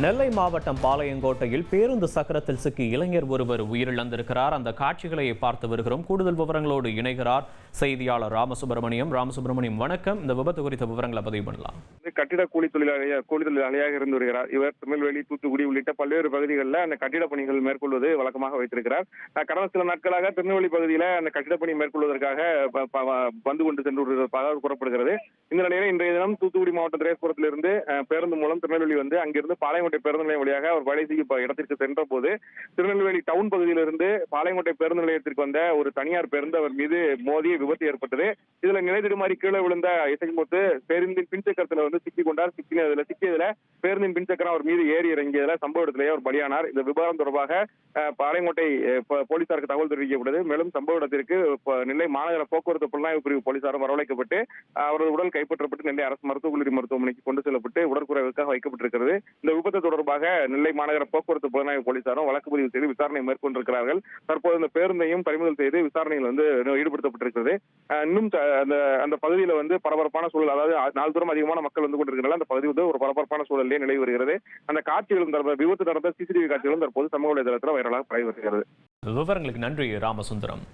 நெல்லை மாவட்டம் பாளையங்கோட்டையில் பேருந்து சக்கரத்தில் சிக்கி இளைஞர் ஒருவர் உயிரிழந்திருக்கிறார். அந்த காட்சிகளை பார்த்து வருகிறோம். கூடுதல் விவரங்களோடு இணைகிறார் செய்தியாளர் ராமசுப்பிரமணியம். வணக்கம். இந்த விபத்து குறித்த விவரங்களை பதிவு பண்ணலாம். கட்டிட கூலி தொழிலாளியாக இருந்து வருகிறார் இவர். திருநெல்வேலி, தூத்துக்குடி உள்ளிட்ட பல்வேறு பகுதிகளில் அந்த கட்டிட பணிகள் மேற்கொள்வது வழக்கமாக வைத்திருக்கிறார். கடந்த சில நாட்களாக திருநெல்வேலி பகுதியில் அந்த கட்டிட பணி மேற்கொள்வதற்காக வந்து கொண்டு சென்று வருவதாக கூறப்படுகிறது. இந்த நிலையில் இன்றைய தினம் தூத்துக்குடி மாவட்டம் திரேஸ்புரத்திலிருந்து பேருந்து மூலம் திருநெல்வேலி வந்து அங்கிருந்து பாளையங்கோட்டை பேருந்து நிலையம் வழியாக அவர் வேலை செய்யும் இடத்திற்கு சென்ற போது திருநெல்வேலி டவுன் பகுதியிலிருந்து பாளையங்கோட்டை பேருந்து நிலையத்திற்கு வந்த ஒரு தனியார் பேருந்து அவர் மீது மோதிய விபத்து ஏற்பட்டது. இதுல நிலைதிடுமாறி கீழே விழுந்த இசைமுத்து பேருந்தின் பின்சக்கரத்துல வந்து சிக்கிக் கொண்டார். சிக்கியதுல பேருந்தின் பின்சக்கரம் அவர் மீது ஏறி இறங்கியதுல சம்பவ இடத்திலேயே அவர் பலியானார். இந்த விவகாரம் தொடர்பாக பாளையங்கோட்டை போலீசாருக்கு தகவல் தெரிவிக்கப்பட்டது. மேலும் சம்பவ இடத்திற்கு நெல்லை மாநகர போக்குவரத்து புலனாய்வு பிரிவு போலீசாரும் வரவழைக்கப்பட்டு அவரது உடல் கைப்பற்றப்பட்டு நெல்லை அரசு மருத்துவக் கல்லூரி மருத்துவமனைக்கு கொண்டு செல்லப்பட்டு உடற்குறைவுக்காக வைக்கப்பட்டிருக்கிறது. இந்த விபத்து தொடர்பாக நெல்லை மாநகர போக்குவரத்து புலனாய்வு போலீசாரும் வழக்கு பதிவு செய்து விசாரணை மேற்கொண்டிருக்கிறார்கள். தற்போது இந்த பேருந்தையும் பறிமுதல் செய்து விசாரணையில் வந்து ஈடுபடுத்தப்பட்டிருக்கிறது. இன்னும் அந்த பகுதியில் வந்து பரபரப்பான சூழல், அதாவது நாள்தோறும் அதிகமான மக்கள் வந்து கொண்டிருக்கிறார்கள். அந்த பகுதி வந்து ஒரு பரபரப்பான சூழலே நிலவி வருகிறது. அந்த காட்சிகளும் விபத்து நடந்த சிசிடிவி காட்சிகளும் தற்போது சமூக வலைதளத்தில் வைரலாக பரவி வருகிறது. விவரங்களுக்கு நன்றி ராமசுந்தரம்.